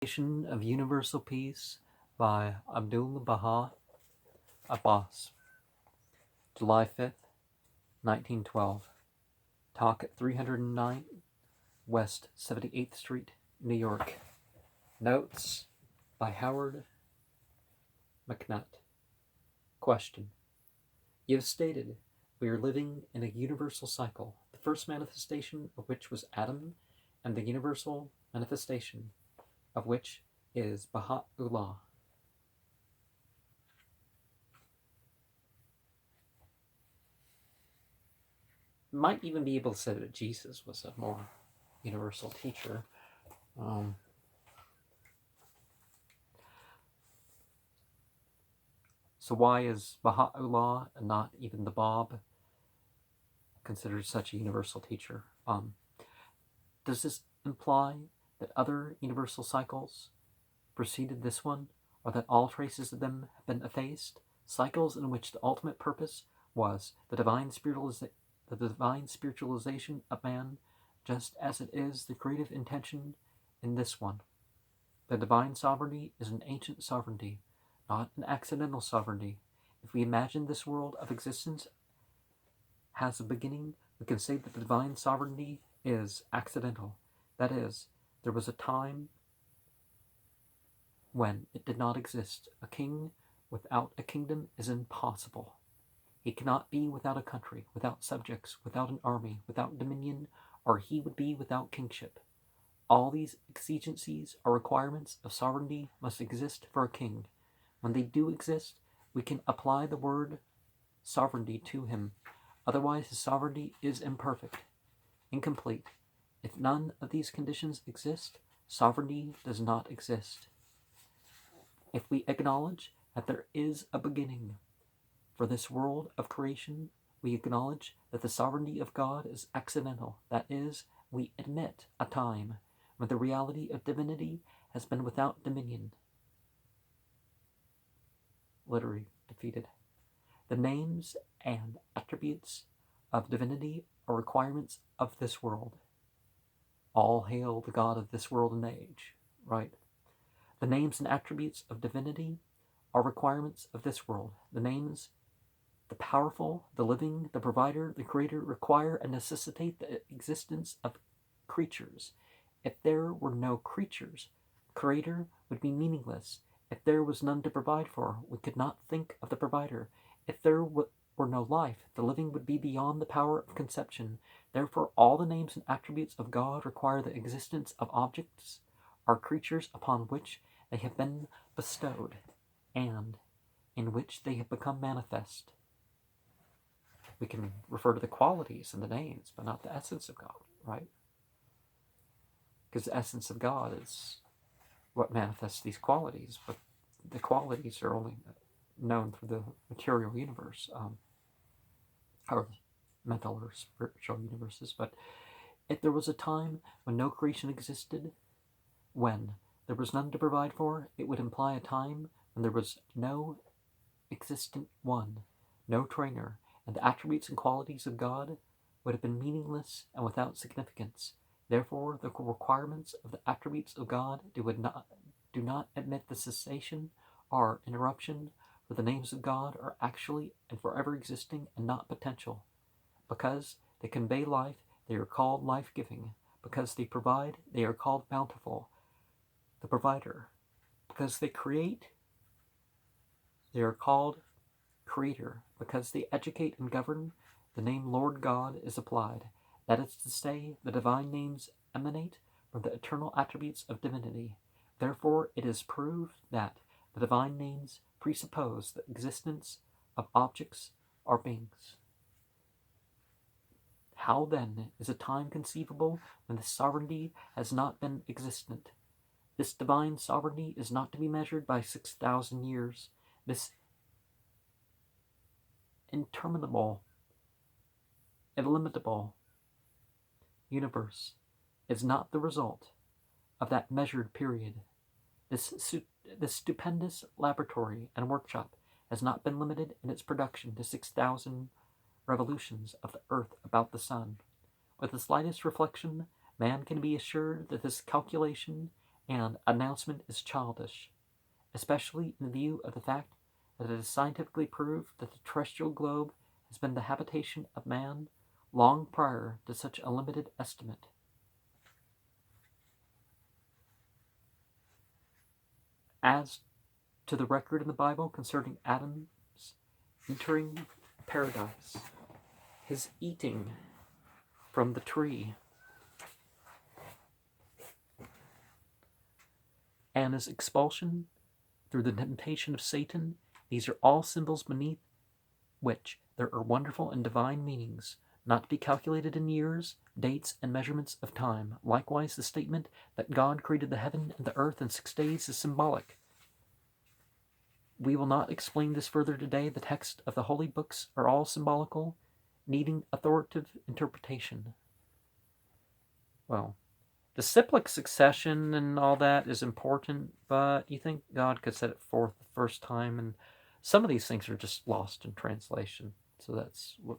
Of Universal Peace by Abdul Baha Abbas, July 5th, 1912. Talk at 309 West 78th Street, New York. Notes by Howard McNutt. Question. You have stated we are living in a universal cycle, the first manifestation of which was Adam, and the universal manifestation of which is Baha'u'llah. Might even be able to say that Jesus was a more universal teacher. So why is Baha'u'llah and not even the Bab considered such a universal teacher? Does this imply that other universal cycles preceded this one, or that all traces of them have been effaced? Cycles in which the ultimate purpose was the divine spiritualization of man, just as it is the creative intention in this one. The divine sovereignty is an ancient sovereignty, not an accidental sovereignty. If we imagine this world of existence has a beginning, we can say that the divine sovereignty is accidental. That is, there was a time when it did not exist. A king without a kingdom is impossible. He cannot be without a country, without subjects, without an army, without dominion, or he would be without kingship. All these exigencies or requirements of sovereignty must exist for a king. When they do exist, we can apply the word sovereignty to him. Otherwise, his sovereignty is imperfect, incomplete. If none of these conditions exist, sovereignty does not exist. If we acknowledge that there is a beginning for this world of creation, we acknowledge that the sovereignty of God is accidental. That is, we admit a time when the reality of divinity has been without dominion. Literally defeated. The names and attributes of divinity are requirements of this world. All hail the God of this world and age, right? The names and attributes of divinity are requirements of this world. The names, the powerful, the living, the provider, the creator, require and necessitate the existence of creatures. If there were no creatures, creator would be meaningless. If there was none to provide for, we could not think of the provider. If there were no life, the living would be beyond the power of conception. Therefore, all the names and attributes of God require the existence of objects or creatures upon which they have been bestowed, and in which they have become manifest. We can refer to the qualities and the names, but not the essence of God, right? Because the essence of God is what manifests these qualities, but the qualities are only known through the material universe, or mental or spiritual universes. But if there was a time when no creation existed, when there was none to provide for, it would imply a time when there was no existent one, no trainer, and the attributes and qualities of God would have been meaningless and without significance. Therefore, the requirements of the attributes of God do not admit the cessation or interruption, for the names of God are actually and forever existing and not potential. Because they convey life, they are called life-giving. Because they provide, they are called bountiful, the provider. Because they create, they are called creator. Because they educate and govern, the name Lord God is applied. That is to say, the divine names emanate from the eternal attributes of divinity. Therefore, it is proved that the divine names presuppose the existence of objects or beings. How then is a time conceivable when this sovereignty has not been existent? This divine sovereignty is not to be measured by 6,000 years. This interminable, illimitable universe is not the result of that measured period. This stupendous laboratory and workshop has not been limited in its production to 6,000 revolutions of the earth about the sun. With the slightest reflection, man can be assured that this calculation and announcement is childish, especially in view of the fact that it is scientifically proved that the terrestrial globe has been the habitation of man long prior to such a limited estimate. As to the record in the Bible concerning Adam's entering paradise, his eating from the tree, and his expulsion through the temptation of Satan, these are all symbols beneath which there are wonderful and divine meanings, not to be calculated in years, dates, and measurements of time. Likewise, the statement that God created the heaven and the earth in 6 days is symbolic. We will not explain this further today. The text of the holy books are all symbolical, needing authoritative interpretation. Well, the cyclic succession and all that is important, but you think God could set it forth the first time, and some of these things are just lost in translation. So that's what's